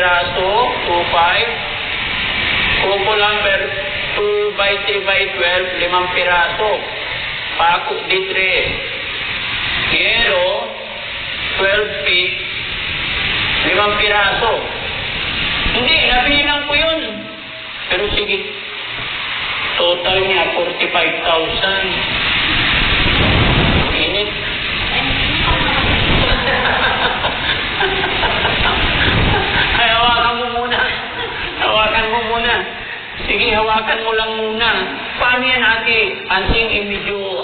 piraso, 2.5. Kuko lumber, 2 by 3 by 12, 5 piraso. Paku, D3. Yero, 12 feet, 5 piraso. Hindi, nabilang ko yun. Pero sige, total niya, 45,000. Init. Ay, hawakan mo muna. Hawakan mo muna. Sige, hawakan mo lang muna. Paano yan, ate? Ansing, medyo,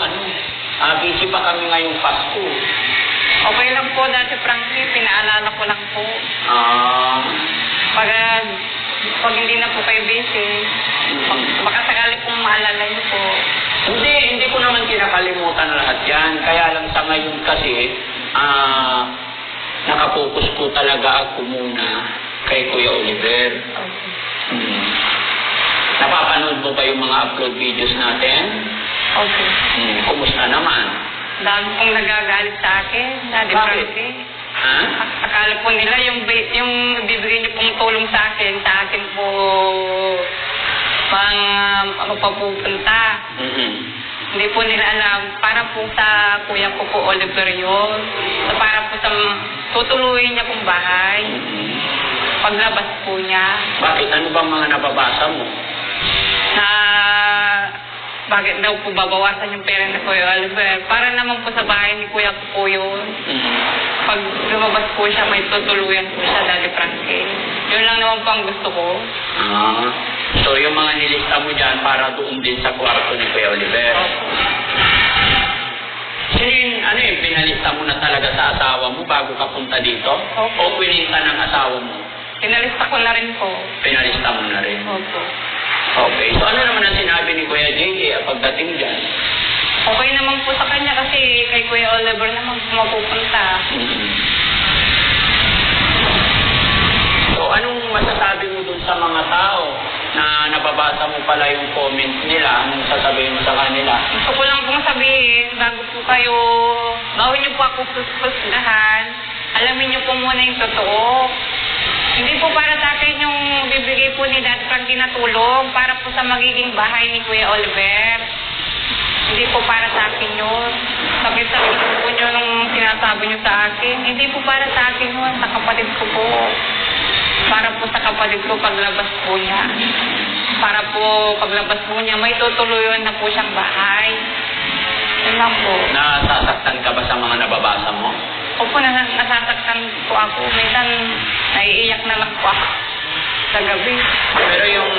busy pa kami ngayong Pasko. Okay lang po, Dati Frankie. Pinaalala ko lang po. Pag hindi na po kayo busy, baka sakali pong maalala niyo po. Hindi ko naman kinakalimutan lahat yan. Kaya lang sa ngayon kasi, nakapokus ko talaga ako muna kay Kuya Oliver. Okay. Napapanood mo ba yung mga upload videos natin? Okay. Kumusta naman? Dami pong nagagalit sa akin, Dati Frankie. Ha? Akala po nila yung bibigyan niyo pong tulong sa akin po papupunta. Hindi po nila alam. Para po sa kuya ko po, Oliver yun. So, para po sa tutuluyin niya pong bahay. Paglabas po niya. Bakit? Ano bang mga nababasa mo? Bakit daw po babawasan yung pera ni Kuya Oliver? Para naman po sa bahay ni kuya ko po yun. Pag lumabas po siya, may tutuluyan po siya, Daddy Frankie. Yun lang naman po ang gusto ko. So yung mga nilista mo dyan para doon din sa kwarto ni Kuya Oliver. Ano yung pinalista mo na talaga sa asawa mo bago ka punta dito? O pinilista ng asawa mo? Pinalista ko na rin po. Pinalista mo na rin? Opo. Okay. So ano naman ang sinabi ni Kuya JJ pagdating dyan? Okay naman po sa kanya kasi kay Kuya Oliver naman mapupunta. So anong masasabi mo dun sa mga tao na nababasa mo pala yung comments nila? Anong sasabihin mo sa kanila? Gusto ko lang pong sabihin, bago po kayo, gawin niyo po ako puspusgahan, alamin niyo po muna yung totoo. Hindi po para sa akin yung bibigay po ni Dad Frankie na tulong para po sa magiging bahay ni Kuya Oliver. Hindi po para sa akin yun. Sakit-sakit po nyo nung sinasabi nyo sa akin. Hindi po para sa akin yun, sa kapatid ko po. Para po sa kapatid ko paglabas po niya. Para po paglabas po niya, may tutuloy na po siyang bahay. Yun lang po. Nasasaktan ka ba sa mga nababasa mo? Opo, nasasaktan po ako. Minsan, naiiyak na lang po ako sa gabi. Pero yung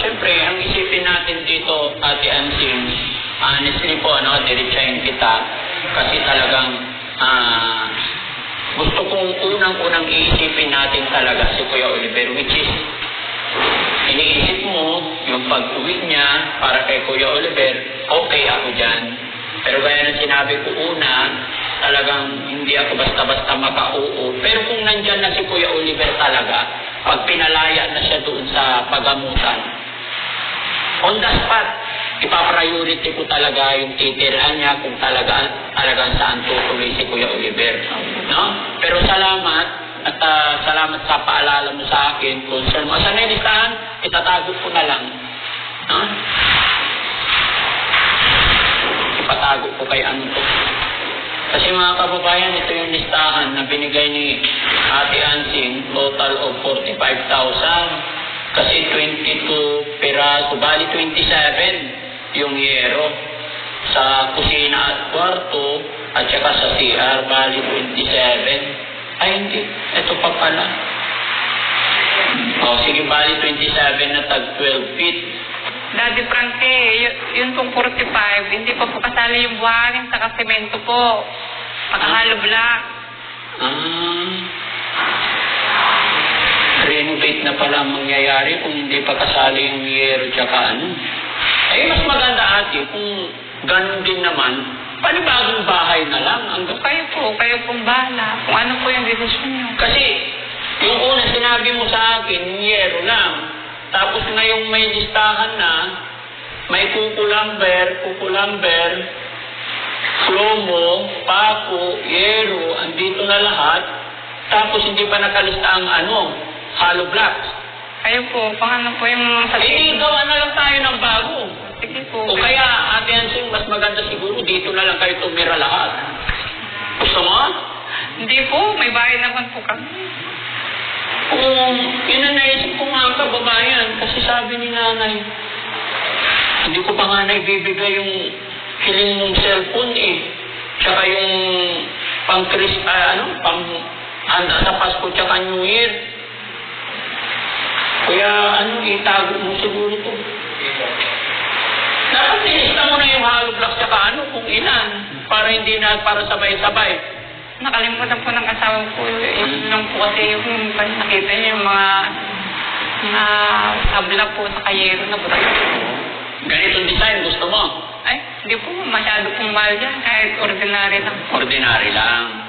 syempre, ang isipin natin dito, Ate Ansing, honestly po, diretsahin kita. Kasi talagang, gusto kong unang-unang iisipin natin talaga si Kuya Oliver, which is, iniisip mo yung pag-uwi niya para kay Kuya Oliver, okay ako dyan. Pero gaya ng sinabi ko una, talagang hindi ako basta-basta maka-oo. Pero kung nandyan na si Kuya Oliver talaga, pag pinalaya na siya doon sa pagamutan, on the spot, ipapriority ko talaga yung titirhan niya kung talagang saan tutuloy si Kuya Oliver. No? Pero salamat, at salamat sa paalala mo sa akin. Concern mo. Sa nilistahan, itatago ko na lang. No? Ipatago ko kay to. Kasi mga kababayan, ito yung listahan na binigay ni Ate Ansing, total of 45,000. Kasi 22 piraso, bali 27 yung yero. Sa kusina at kwarto, at saka sa CR, bali 27. Ay, hindi. Ito pa pala. Sige, bali 27 na tag 12 feet. Daddy Frankie, yun pong 45, hindi pa po kasali yung buhangin sa kasemento po. Pagkahalo block. Renovate na pala ang mangyayari kung hindi pa kasali yung yero tsaka mas maganda ate kung ganun din naman, panibagong bahay na lang. Kayo pong bahala. Kung ano po yung desisyon nyo. Kasi, yung una sinabi mo sa akin, yero lang. Tapos ngayong may listahan na, may kukulamber, plomo, pako, yero, andito na lahat. Tapos hindi pa nakalista ang hollow blocks. Kayo po, paano po yung sa Eh, gawa na lang tayo ng bago. Sige po. O kaya, Ate Hansing, mas maganda siguro dito na lang kayo tumira lahat. Gusto mo? Hindi po, may bahay naman po kami. Yun ang naisip ko nga ang kababayan. Kasi sabi ni nanay, hindi ko pa nga naibibigay yung hiling mong cellphone eh. Tsaka yung pang handa sa Pasko tsaka New Year. Kaya itago mo siguro ito. Dapat nilista mo na yung hollow blocks tsaka kung ilan. Para hindi na para sabay-sabay. Nakalimutan po ng asawa ko. Yun lang po kasi yung nakita niyo yung mga tabla po sa kayero na butas. Ganitong design, gusto mo? Ay, hindi po masyado pong mahal dyan. Kahit ordinary lang. Ordinary lang.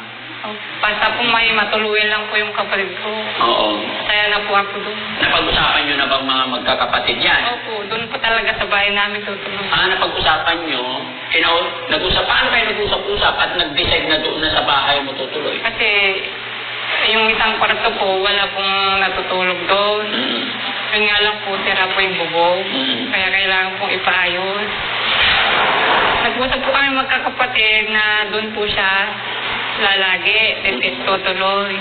Basta po may matuluyan lang po yung kapatid ko. Oo. Kaya na po ako doon. Napag-usapan nyo na bang mga magkakapatid yan? Opo, doon po talaga sa bahay namin tutulong. Napag-usapan nyo, paano kayo nag-usap-usap at nag-decide na doon na sa bahay mo tutuloy? Kasi yung isang kwarto po, wala pong natutulog doon. Yun nga lang po, sira po yung bubong. Kaya kailangan pong ipaayos. Nag-usap po kami magkakapatid na doon po siya lalagi, tutuloy.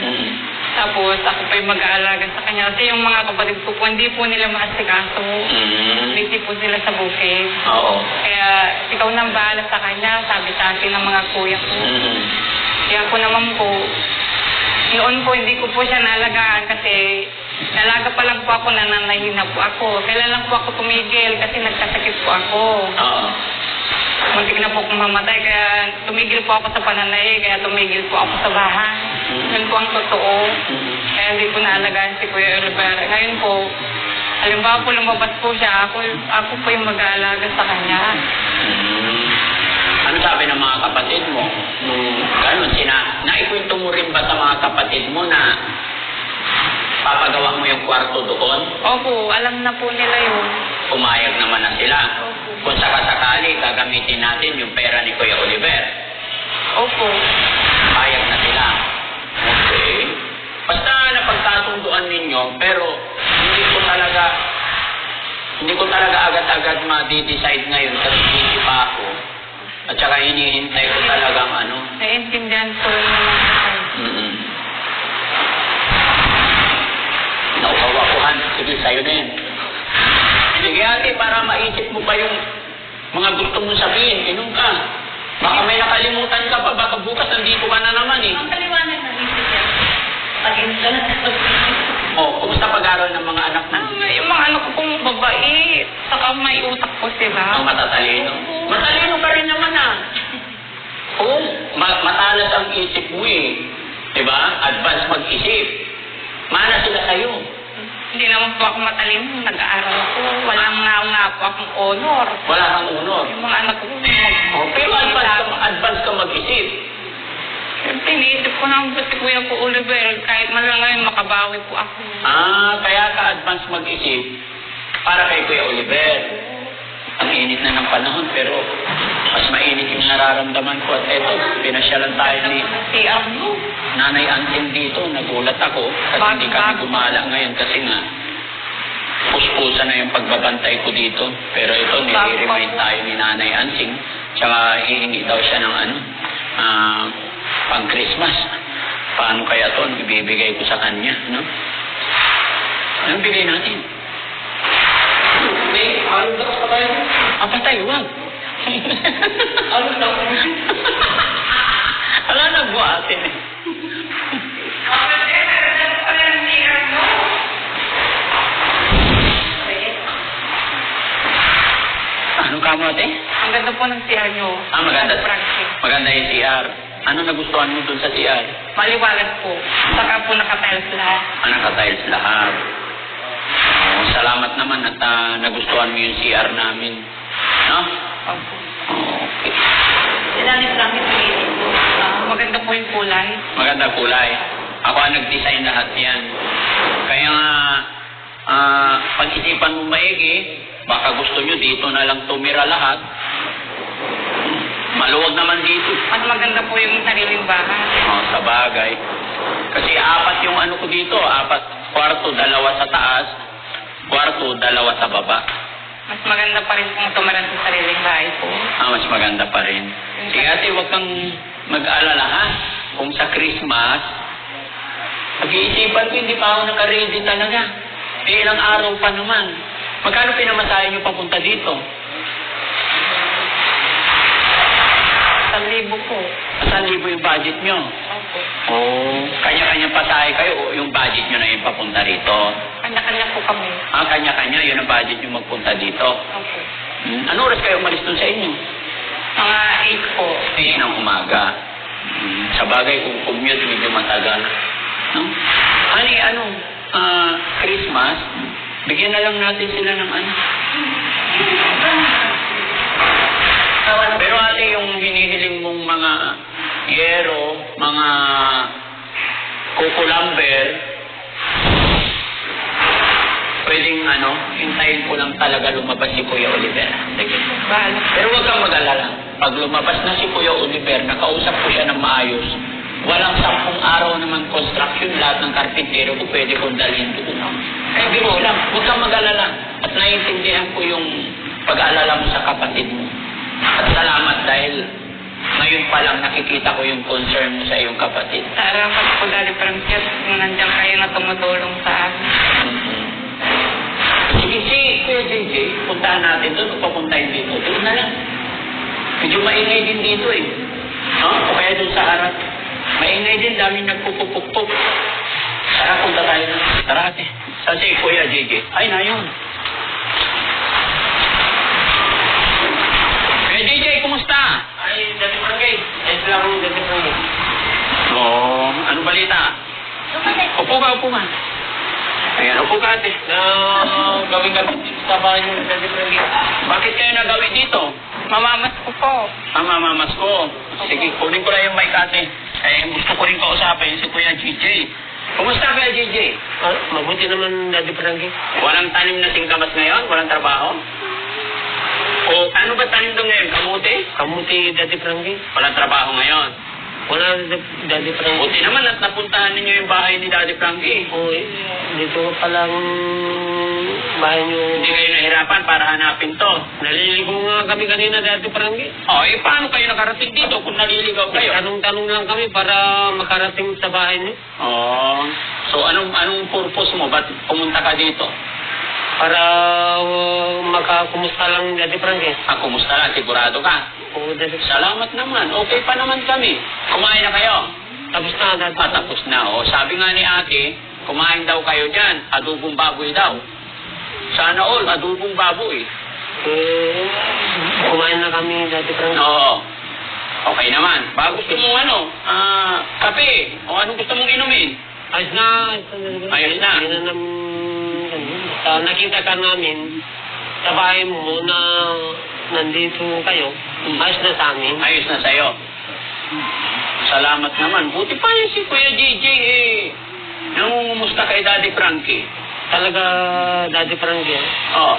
Tapos ako pa yung mag-aalaga sa kanya. Kasi yung mga kapatid ko po, hindi po nila maasikaso. Busy po sila sa bukid. Oo. Kaya ikaw nang bahala sa kanya, sabi sa akin ng mga kuya ko. Kaya ako naman po, noon po hindi ko po siya nalagaan kasi nalaga pa lang po ako, nananahin na po ako. Kailan lang po ako tumigil kasi nagkasakit po ako. Oo. Muntik na po akong mamatay, kaya tumigil po ako sa pananay, kaya tumigil po ako sa bahay. Yun po ang totoo. Kaya hindi ko naalagaan si Kuya Rivera. Ngayon po, halimbawa po lumabas po siya, ako po yung mag-aalaga sa kanya. Ano sabi ng mga kapatid mo? Nung gano'n, naikwento mo rin ba sa mga kapatid mo na papagawa mo yung kwarto doon? Opo, alam na po nila yun. Pumayag naman na sila. Opo. Kung sakasakali, gagamitin natin yung pera ni Kuya Oliver. Opo. Payag na sila. Okay. Basta napagkasunduan ninyo, pero hindi ko talaga agad-agad ma-decide ngayon kasi hindi pa ako. At saka hinihintay ko talagang Naiintindihan ko yung mga kapatid. Nauhawa ko, Han. Sige, sa'yo na yan. Sige, ate, para maisip mo pa yung mga gusto mong sabihin. Inom ka. Baka may nakalimutan ka pa. Baka bukas nandito ka na naman eh. Ang kaliwanag na isip yan. Pag-inom ka na sa Kumusta pag-aaral ng mga anak mo? Yung mga anak ko pong babae, saka may utak po sila. Ang matatalino. Matalino ka rin naman Oo, matalas ang isip mo eh. Diba? Advance mag-isip. Mana sila sa'yo. Hindi naman po ako matalino. Nag-aaral ako. Walang nga po akong honor. Wala kang honor. Yung mga anak ko Pero advance ka mag-isip. Siyempre, iniisip ko naman po si Kuya po Oliver. Kahit man lang ngayon, makabawi po ako. Kaya ka advance mag-isip para kay Kuya Oliver. Ang init na ng panahon, pero mas mainit yung nararamdaman ko. At eto, pinasyalan tayo ni Nanay Anting dito. Nagulat ako at hindi kami gumala ngayon kasi nga puspusa na yung pagbabantay ko dito. Pero ito, nire-remind tayo ni Nanay Anting. Tsaka hihingi daw siya ng pang Christmas. Paano kaya ito? Ibibigay ko sa kanya, no? Anong bigay natin? Ano daw pa tayo? Patay, wag. Ano daw? Wala na buhatin eh. Anong kamo ate? Ang ganda po ng CR nyo. Maganda. Maganda yung CR. Ano nagustuhan mo dun sa CR? Maliwanag po. Saka po nakatiles lahat. Nakatiles lahat. Salamat naman at nagustuhan mo yung CR namin. No? Opo. Okay. Ilalim lang ito. Maganda po yung kulay. Maganda kulay. Ako ang nag-design lahat yan. Kaya nga, pag-isipan mo maigi, baka gusto nyo dito na lang tumira lahat. Maluwag naman dito. Mas maganda po yung sariling bahay. Sa bagay. Kasi 4 yung ano ko dito, 4 kwarto, 2 sa taas, kwarto, 2 sa baba. Mas maganda pa rin kung tumaran sa sariling bahay po. Mas maganda pa rin. Sige ate, huwag kang mag-alala ha. Kung sa Christmas, pag-iisipan ko, hindi pa ako naka-ready talaga. Ilang araw pa naman. Magkano pinamasahe niyo papunta dito? 1,000 po. 1,000 yung budget niyo? Opo. Kanya-kanya pasahe kayo o yung budget niyo na yung papunta rito? Kanya-kanya po kami. Kanya-kanya, yun ang budget niyo magpunta dito. Opo. Ano oras kayo umalis doon sa inyo? Mga 8 po. 8 ng umaga. Sa bagay, kung commute, medyo matagal. No? Honey, Christmas, bigyan na lang natin sila ng ano. Pero ate, yung hinihiling mong mga yero, mga kukulamber, pwedeng hintayin ko lang talaga lumabas si Kuya Oliver. Sige. Bahala. Pero huwag kang mag-alala. Pag lumabas na si Kuya Oliver, nakausap ko siya ng maayos. Walang 10 araw naman construction, lahat ng karpintero ko pwede kong dalhin doon. Kaya biro lang, huwag kang mag-alala. At naiintindihan ko yung pag-alala mo sa kapatid mo. At salamat dahil ngayon pa lang nakikita ko yung concern mo sa iyong kapatid. Salamat po, Daddy Frankie, kung nandiyan kayo na tumutulong sa akin. Sige, Kuya JJ, puntahan natin doon o papuntahin dito. Doon na lang. Medyo maingay din dito eh. O kaya doon sa harap. Maingay din, daming nagpupupukpuk. Tara, punta tayo na. Tara ate. Saan si Kuya JJ? Ay, na yun. Kuya JJ, kumusta? Ay, Daddy Frankie. Ayos lang ako, Daddy Frankie. Ano balita? Upo ka. Ayan, upo ka ate. Gawin kami sa bahay niyo, Daddy Frankie. Bakit kayo nagawin dito? Mamamas ko po. Mamamas ko. Sige, kunin ko lang yung mic ate. Gusto ko rin kausapin si Kuya JJ. Kumusta Kuya JJ? Mabuti naman, Daddy Frankie. Walang tanim na singkamas ngayon? Walang trabaho? O ano ba tanim doon ngayon? Kamuti? Kamuti, Daddy Frankie. Walang trabaho ngayon. Wala, Daddy Frankie. Buti naman at napuntahan ninyo yung bahay ni Daddy Frankie. Dito palang bahay niyo. Hindi kayo nahirapan para hanapin to. Naliligo nga kami kanina, Daddy Frankie. Paano kayo nakarating dito kung naliligaw kayo? Tanong-tanong lang kami para makarating sa bahay niyo. So anong purpose mo? Ba't pumunta ka dito? Para makakumusta lang, Daddy Frankie. Kumusta lang? Sigurado ka? Oo, Daddy. Salamat naman. Okay pa naman kami. Kumain na kayo? Tapos na, Daddy. Tapos na. Sabi nga ni ate, kumain daw kayo dyan. Adubong baboy daw. Sana all, adubong baboy. Kumain na kami, Daddy Frankie. Oo. Okay naman. Gusto mong kape? O anong gusto mong inumin? Ayos na. Ayos na. Hindi na namin, nakita ka namin sa bahay mo na nandito kayo. Ayos na sa amin. Ayos na sa'yo. Salamat naman. Buti pa yun si Kuya JJ nangungumusta kay Daddy Frankie. Talaga, Daddy Frankie. Oo.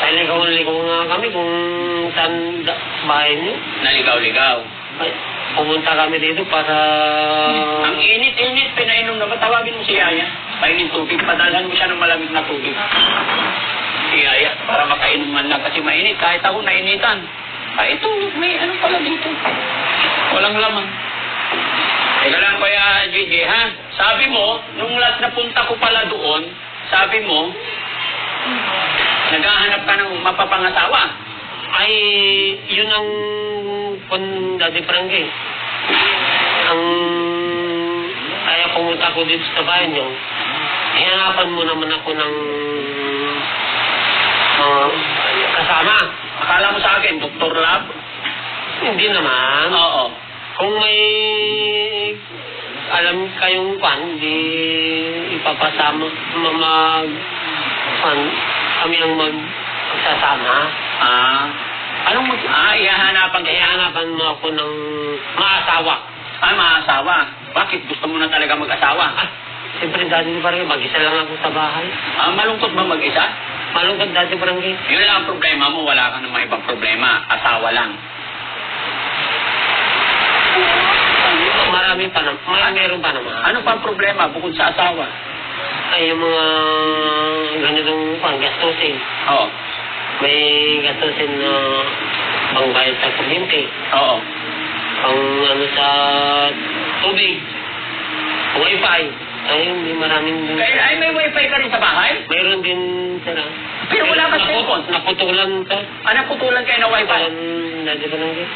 Ay, ligaw nga kami kung saan bahay niyo. Naligaw-ligaw. Ay, pumunta kami dito para... Ang init-init, pinainom na ba? Tawagin mo si Yaya. Painin tubig, padalhan mo siya ng malamig na tubig. Si Yaya, para makainom man lang kasi mainit. Kahit ako nainitan. Ito, may pala dito. Walang laman. Teka lang, Kuya JJ, ha? Sabi mo, nung last na punta ko pala doon, sabi mo, naghahanap ka ng mapapangasawa. Ay, yun ang Daddy Frankie. Kaya pumunta ako dito sa bahay niyo. Hihanapan mo naman ako ng kasama. Akala mo sa akin, Dr. Lab? Hindi naman. Oo. Kung may alam kayong di ipapasama, kami ang magsasama. Ihahanapan mo ako ng maasawa. Maasawa? Bakit? Gusto mo na talaga mag-asawa? Siyempre, Daddy Frankie, mag-isa lang ako sa bahay. Malungkot ba mag-isa? Malungkot, Daddy Frankie. Yun lang ang problema mo, wala ka namang ibang problema. Asawa lang. Marami pa naman. Meron pa naman. Ano pa ang problema bukod sa asawa? Ay, yung mga ganitong gastusin. Oo. May gastusin na pangbayad sa kuryente, Oo. pang ano sa tubig, wifi. Ay, may maraming... Ay, may wifi ka rin sa bahay? Mayroon din, sir. Pero wala ka cellphone. Naputulan ka. Naputulan kayo ng wifi? Dati pa lang din.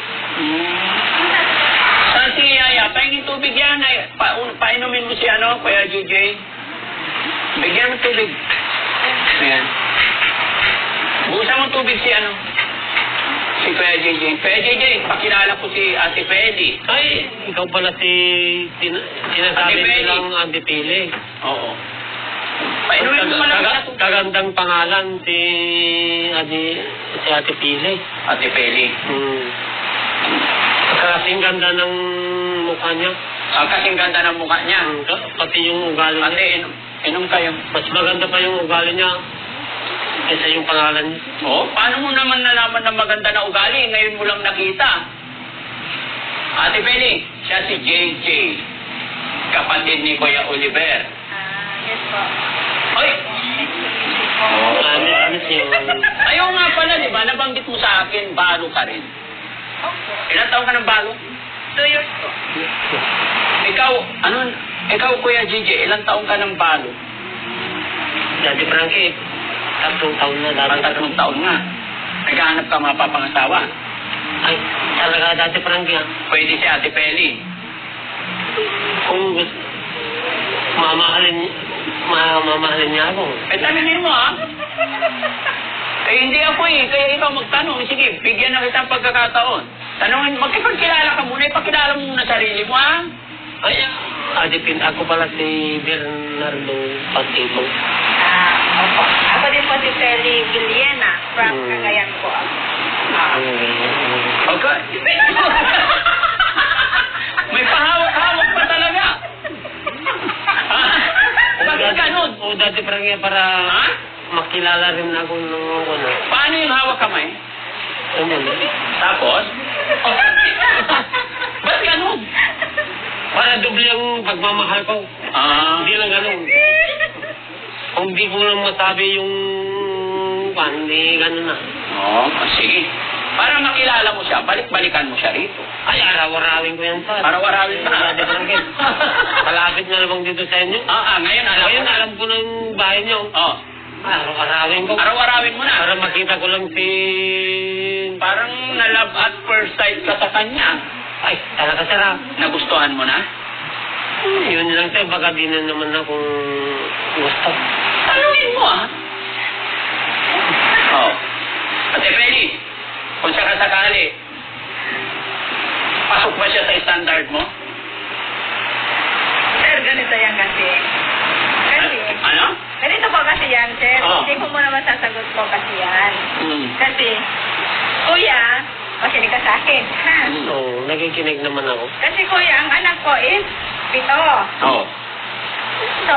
Saan si Yaya? Pahingin tubig yan. Painumin mo si Kuya JJ. Bigyan mo tubig. Ayan. Buusan mo tubig si si Kuya JJ. Kuya JJ, pakilala ko si Ate Feli. Ay, ikaw pala si... Sinasabi Ate Peli. nilang Ate Pili. Oo. Painumin mo lang sa tubig. Kagandang pangalan si Ate Pili. Ate Feli. Kasing ganda ng mukha niya. Kasing ganda ng mukha niya. Pati yung ugali niya. Ate, inom kayo. Mas maganda pa yung ugali niya kaysa yung pangalan niya. Oo, paano mo naman nalaman na maganda na ugali? Ngayon mo lang nakita. Ate Feli, siya si JJ. Kapatid ni Kuya Oliver. Yes po. Oy! Ano siya? Ayaw nga pala, di ba? Nabanggit mo sa akin, balo ka rin. Opo. Ilan taon ka ng balo? 2 years po. Ikaw Kuya JJ, ilang taon ka ng balo? Dati Frankie, 3 taon na dati. 3 taon nga. Naghahanap ka mapapangasawa. Ay, talaga dati Frankie. Pwede si Ate Feli. Kung gusto, mamahalin niya ako. Tanungin mo hindi ako kaya ikaw magtanong. Sige, bigyan na kita ng pagkakataon. Tanungin, magkipagkilala ka muna, ipakilala mo muna sarili mo Ay, Adipin, ako pala si Bernardo Pantito. Opo. Ako din po si Feli Villena from Cagayan po. Okay. May pahawak-hawak pa talaga. Bakit ganun? O dati Frankie, para makilala rin ako ng ano. Paano yung hawak kamay? Tapos? Ba't ganun? Para doble ang pagmamahal ko. Hindi lang ganun. Kung di ko lang masabi yung hindi ganun na. Sige. Para makilala mo siya, balik-balikan mo siya rito. Ay, araw-arawin ko yan, sir. Araw-arawin mo na. Malapit na naman dito sa inyo. Ngayon Alam ko ng bahay niyo. Araw-arawin ko. Araw-arawin mo na. Para makita ko lang si... Parang na-love at first sight ka sa kanya. Ay, talaga sarap. Nagustuhan mo na? Yun lang, sir. Baka di na naman akong gusto. Tanungin mo, Ate Feli, kung sakasakali, pasok ba siya sa standard mo? Sir, ganito yan kasi. Ano? Ganito po kasi yan, sir. Oo. Hindi ko muna masasagot po kasi yan. Kasi, kuya, makinig ka sa akin, ha? Oo, nakikinig naman ako. Kasi kuya, ang anak ko is 7. Oo. So,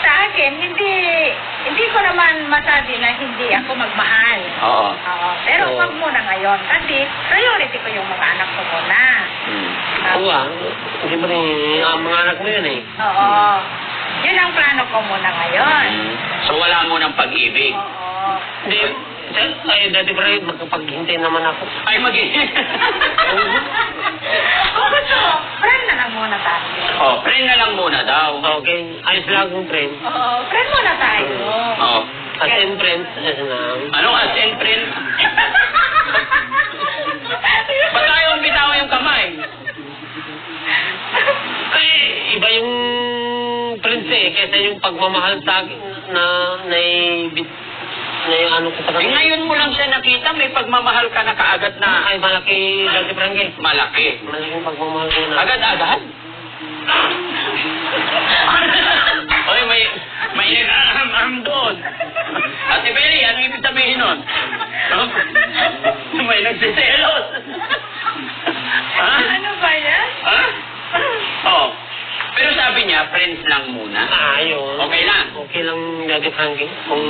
sa akin, hindi ko naman masabi na hindi ako magmahal. Oo. Oo. Pero Oo. wag muna ngayon. Kasi priority ko yung mga anak ko muna. Oo, hindi ba rin ang mga anak mo yun eh. Oo. Yun ang plano ko muna ngayon. So wala mo ng pag-ibig? Oo. Hindi, sir, ay dati pa rin magkapaghintay naman ako. Ay, Kung gusto mo, friend na lang muna tayo. friend na lang muna daw. Okay, ayos lang akong friend. Oo, friend muna tayo. As in friend, Anong as in friend? Ba't tayo ang bitaw yung kamay? Ay, iba yung friends eh, kaysa yung pagmamahal sa akin na yung ano ko sa kanya. Ngayon mo lang siya nakita, may pagmamahal ka na kaagad na. Ay, malaki dati Frankie. Malaki. Malaking pagmamahal ko na. Agad-agad? Oy, may nag-aham doon. Ate Feli, ano ibig sabihin nun? May nagsiselos. Ano ba yan? Pero sabi niya, friends lang muna. Yun. Okay lang? Okay lang dati Frankie. Kung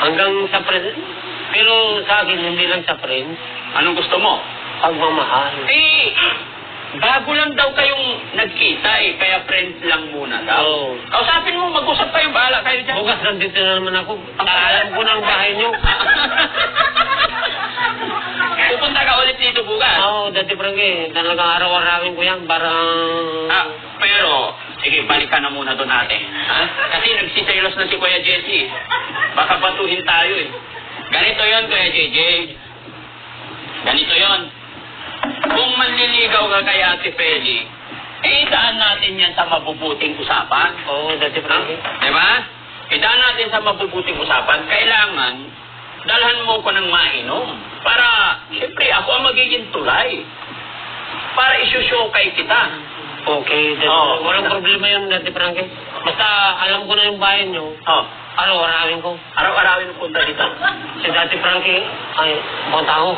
hanggang sa friend. Pero sa akin, hindi lang sa friend. Anong gusto mo? Pagmamahal. bago lang daw kayong nagkita eh, kaya friends lang muna daw. Oo. Kausapin mo, mag-usap kayo, bahala kayo dyan. Bukas nandito na naman ako. Alam ko ng bahay niyo. Pupunta ka ulit dito bukas. Oo, Dati Frankie. Talagang araw-arawin ko yan. Parang... Pero, sige, balikan na muna doon ate. Ha? Kasi nagsiselos na si Kuya Jesse. Baka batuhin tayo eh. Ganito yon Kuya JJ. Ganito yon. Kung manliligaw ka kay Ate Feli, idaan natin yan sa mabubuting usapan. Oo, Dati Frankie. Diba? Idaan natin sa mabubuting usapan. Kailangan, dalhan mo ko ng mainom. Para, siyempre, ako ang magiging tulay. Para isusyokay kita. Okay, Dati. Oo. Walang problema yun, Dati Frankie. Basta alam ko na yung bahay niyo. Oh, Araw-arawin ko. araw-arawin punta dito. Si Dati Frankie, ay, punta ako.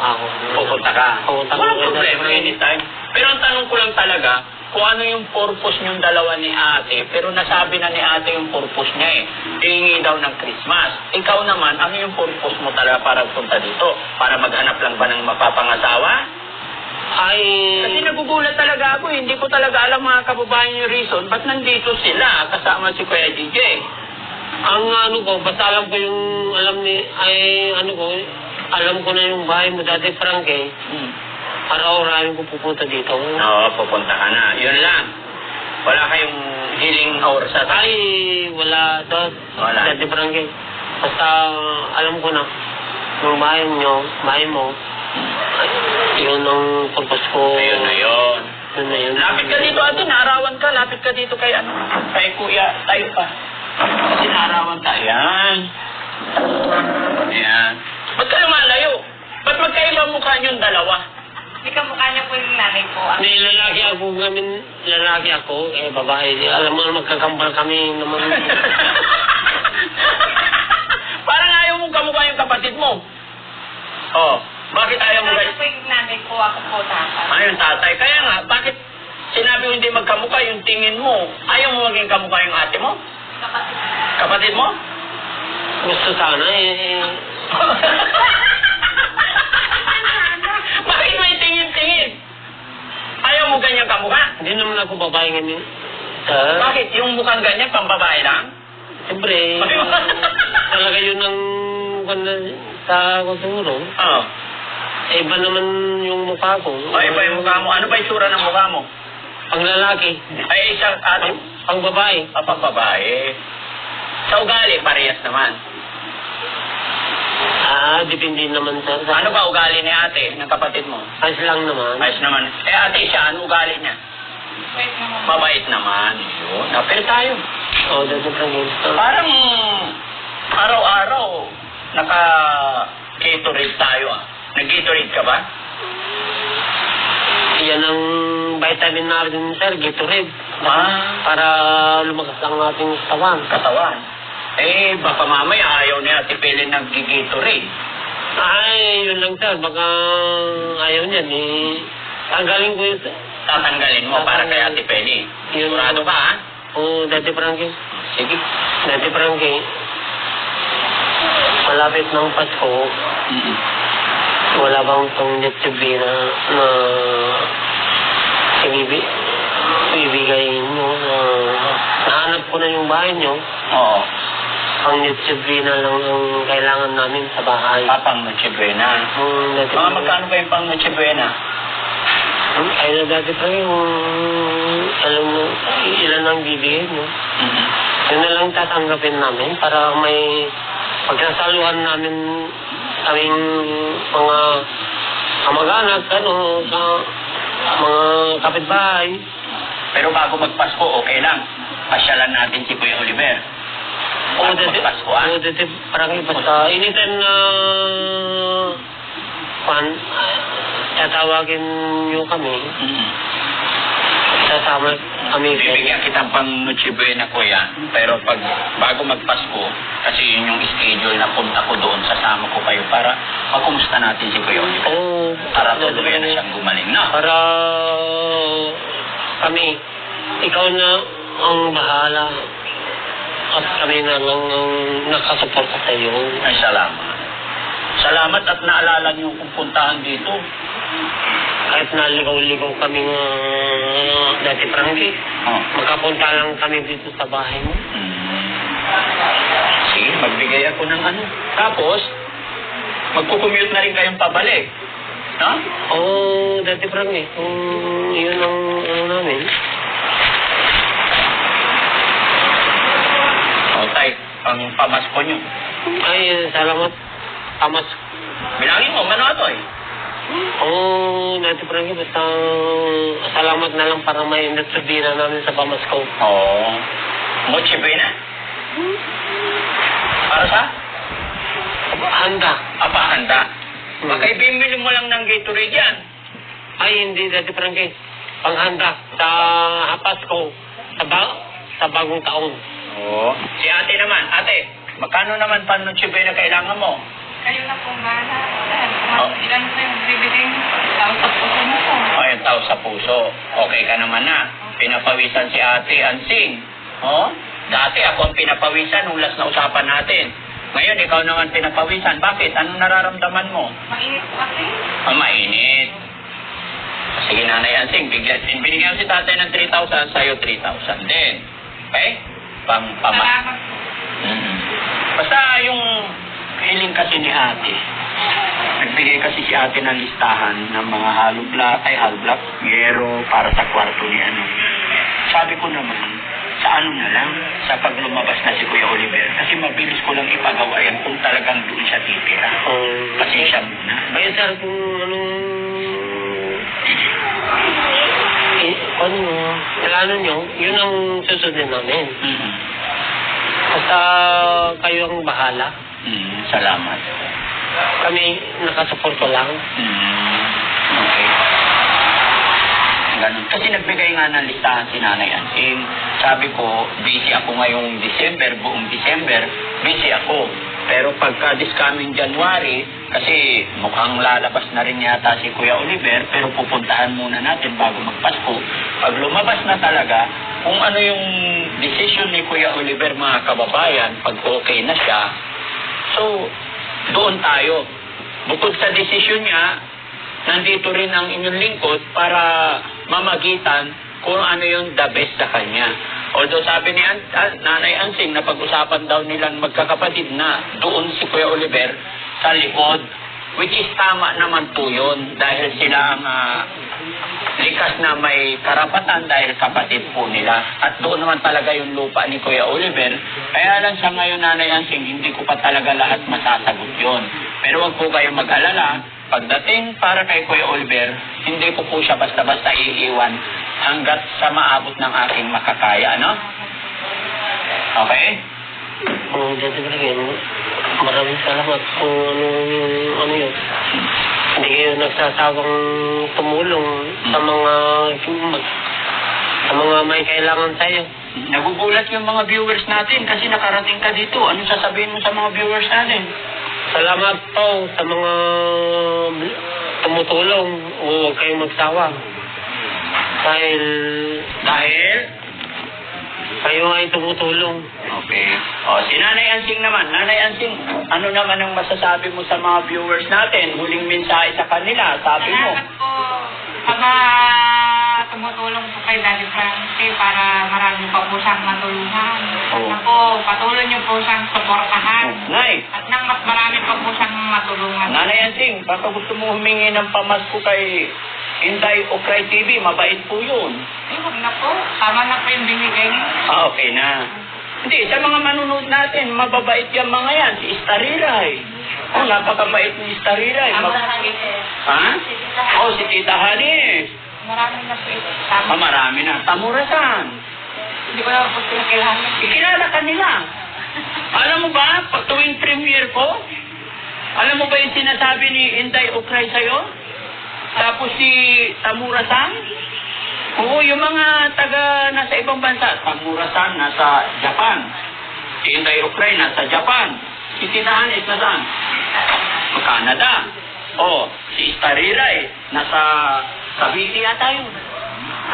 Pupunta ka. Pupunta ko. Walang problema anytime. Pero ang tanong ko lang talaga, kung ano yung purpose niyong dalawa ni ate, pero nasabi na ni ate yung purpose niya eh. Hihingi daw ng Christmas. Ikaw naman, ano yung purpose mo talaga para punta dito? Para maghanap lang ba ng mapapangasawa? Ay... Kasi nagugulat talaga ako, hindi ko talaga alam mga kababayan yung reason, ba't nandito sila kasama si Kuya DJ? Ang ano ko, basta alam ko yung, alam ko na yung bahay mo, Dati Frankie. Araw-arawin ko pupunta dito. Oo, pupunta ka na. Yun lang. Wala kayong healing hour sa Ay, wala doon. Wala. Dati Frankie. Basta alam ko na, yung bahay mo, ay, yun ang purpose ko. Ayun na yun. Yun na yun. Lapit ka dito ate, naarawan ka. Lapit ka dito kay kay kuya. Tayo pa. Kasi naarawan ka. Ayan. Ayan. Ba't ka lumalayo? Ba't magkaiba mukha niyong dalawa? Hindi ka mukha niyo po yung nanay ko. May lalaki ako, babae. Alam mo, magkakambal kami naman. Parang ayaw mong kamukha yung kapatid mo. Oh, bakit ayaw mo Nanay po yung nanay ko, ako po tatay. Ano yung tatay? Kaya nga, bakit sinabi mo hindi magkamukha yung tingin mo? Ayaw mo maging kamukha yung ate mo? Kapatid. Kapatid mo? Gusto sana Bakit may tingin-tingin? Ayaw mo ganyan kamukha? Hindi naman ako babae ngayon. Bakit? Yung mukhang ganyan, pambabae lang? Siyempre, talaga yun ang sa siguro. Oo. Iba naman yung mukha ko. Iba yung mukha mo. Ano ba yung sura ng mukha mo? Ang lalaki. Ay, isang ate. Ang babae. Pambabae. Sa ugali, parehas naman. Depende naman sa... Ano ba ugali ni ate, ng kapatid mo? Ayos lang naman. Ayos naman. Ate siya, ano ugali niya? Wait naman. Mabait naman. Yun. Pero tayo. Dati Frankie. Parang araw-araw naka-Gatorade tayo ah. Nag-Gatorade ka ba? Yan ang vitamin natin, sir, Gatorade. Para lumakas ang ating Katawan. Baka mamaya ayaw ni Ate Pele nag-Gatorade. Ay, yun lang, sir. Baka ayaw niyan, tanggalin ko yun, sir. Tatanggalin mo para kay Ate Pele. Sigurado ka ha? Oo, Dati Frankie. Sige. Dati Frankie, malapit ng Pasko, wala bang pang net-tv na ibibigay nyo nahanap ko na yung bahay nyo. Oo. Ang net-tv na lang ang kailangan namin sa bahay. Pang Noche Buena. Mga magkano ba yung pang Noche Buena? Ay na Dati Frankie, alam mo, ilan ang bibigay nyo. Yun na lang tatanggapin namin para may pagkasaluhan namin aming mga kamag-anak, mga kapitbahay. Pero bago magpasko, okay lang. Pasyalan natin si Kuya Oliver. Oo, Dati Frankie, basta anytime na tatawagin nyo kami, sasama kami. Bibigyan kitang pang Noche Buena, Kuya. Pero bago magpasko, kasi yun yung schedule na punta ko doon, sasama ko kayo para makumusta natin si Kuya Oliver. Oo. Para tuluyan na siyang gumaling na. Para kami, ikaw na ang bahala at kami na lang ang nakasuporta sa iyo. Ay, salamat. Salamat at naalala niyo kung puntahan dito. kahit naligaw-ligaw kami dati Frankie, Oh. magkapunta lang kami dito sa bahay mo. Sige, magbigay ako ng ano. Tapos, magkukommute na rin kayong pabalik. No? Oo, dati Frankie, kung yun ang ano namin. O, tay, pang pamasko nyo. Ay, salamat. Amas. Bilangin mo, Manotoy. Oo, dati Frankie, basta salamat na lang para may natsubira namin sa pamasko. Oo. Mochi Buena. Para sa? Handa. Handa. Baka ibimili mo lang ng Gatorade yan. Ay, hindi, dati Frankie. Panghanda sa Pasko, sa bagong taon. Oo. Si ate naman. Ate, magkano naman pa Noche Buena kailangan mo? Kayo na pong bahala. Oh. Ilan po yung bibigay tao sa puso mo po? O, yung tao sa puso. Okay ka naman na. Pinapawisan si ate Ansing. Oh? Dati ako ang pinapawisan nung last na usapan natin. Ngayon, ikaw naman pinapawisan. Bakit? Anong nararamdaman mo? Mainit po kasi. Mainit. Sige, Nanay Ansing, binigyan si tatay ng 3,000, sa'yo 3,000 din. Okay? Pamas. Salamat po. Basta yung feeling kasi ni ate, nagbigay kasi si ate ng listahan ng mga hollow block, yero, para sa kwarto ni ano. Sabi ko naman, sa ano na lang, sa paglumabas na si Kuya Oliver, kasi mabilis ko lang ipagawa yan kung talagang doon siya titira. Pasensya muna. Kaya sir, kung plano nyo, yun ang susundin namin. Basta kayo ang bahala. Salamat. Kami nakasuporto lang. Okay. Ganun. Kasi nagbigay nga ng listahan si Nanay Ansing. Sabi ko, busy ako ngayong December, buong December, busy ako. Pero pagka this coming January, kasi mukhang lalabas na rin yata si Kuya Oliver, pero pupuntahan muna natin bago magpasko. Pag lumabas na talaga, kung ano yung decision ni Kuya Oliver, mga kababayan, pag okay na siya, so, doon tayo. Bukod sa decision niya, nandito rin ang inyong lingkod para mamagitan kung ano yung the best sa kanya. Although sabi ni Nanay Ansing na pag-usapan daw nilang magkakapatid na doon si Kuya Oliver sa likod, which is tama naman po yun dahil sila ang likas na may karapatan dahil kapatid po nila. At doon naman talaga yung lupa ni Kuya Oliver. Kaya lang sa ngayon, Nanay Ansing, hindi ko pa talaga lahat masasagot yun. Pero wag po kayong mag-alala. Pagdating para kay Kuya Oliver, hindi ko po siya basta-basta iiwan hanggat sa maabot ng aking makakaya, ano? Okay? Oo, dati Frankie, maraming salamat kung ano yun. Hindi kayo nagsasawang tumulong sa mga may kailangan tayo. Nagugulat yung mga viewers natin kasi nakarating ka dito. Ano sasabihin mo sa mga viewers natin? Salamat po sa mga tumutulong. Huwag kayong magsawa. Dahil kayo ay tumutulong. Okay. O, si Nanay Ansing naman. Nanay Ansing, ano naman ang masasabi mo sa mga viewers natin? Huling mensahe sa kanila, sabi mo. Salamat po sa mga tumutulong po kay Daddy Frankie para marami pa po siyang matulungan. Oo. Ako, patuloy niyo po siyang suportahan. Nay, At nang mas marami pa po siyang matulungan. Nanay Ansing, baka gusto mo humingi ng pamasko kay Inday Okray TV, mabait po yun. Huwag na po. Tama na po yung binigay niyo. Okay na. Hindi, sa mga manunood natin, mababait yung mga yan. Si Istariray. Oh, napakabait ni Istariray. Ha? Oh, si Tita Hanis. Marami na po ito. Tama. Marami na. Tamurasan. Hindi ko na po sila kailangan. Ikilala ka nila. Alam mo ba, pag tuwing premiere ko, alam mo ba yung sinasabi ni Inday Okray sa'yo? Tapos si Tamura-san? Oo, yung mga taga nasa ibang bansa. Tamura-san nasa Japan. Si Inday Okray nasa Japan. Si Tita Hanis nasaan? Sa Canada. Oh, si Istariray nasa Cavite yata yun.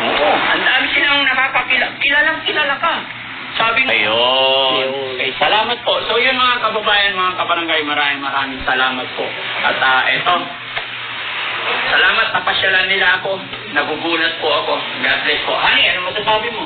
Oo, ang dami silang nakakakilala. Kilalang-kilala ka. Sabi nga. Ayun. Okay, salamat po. So yun mga kababayan, mga kabarangay, maraming salamat po. At eto, salamat na pasya. pinapasyalan nila ako. Nagugulat po ako. God bless po. Honey, ano masasabi mo?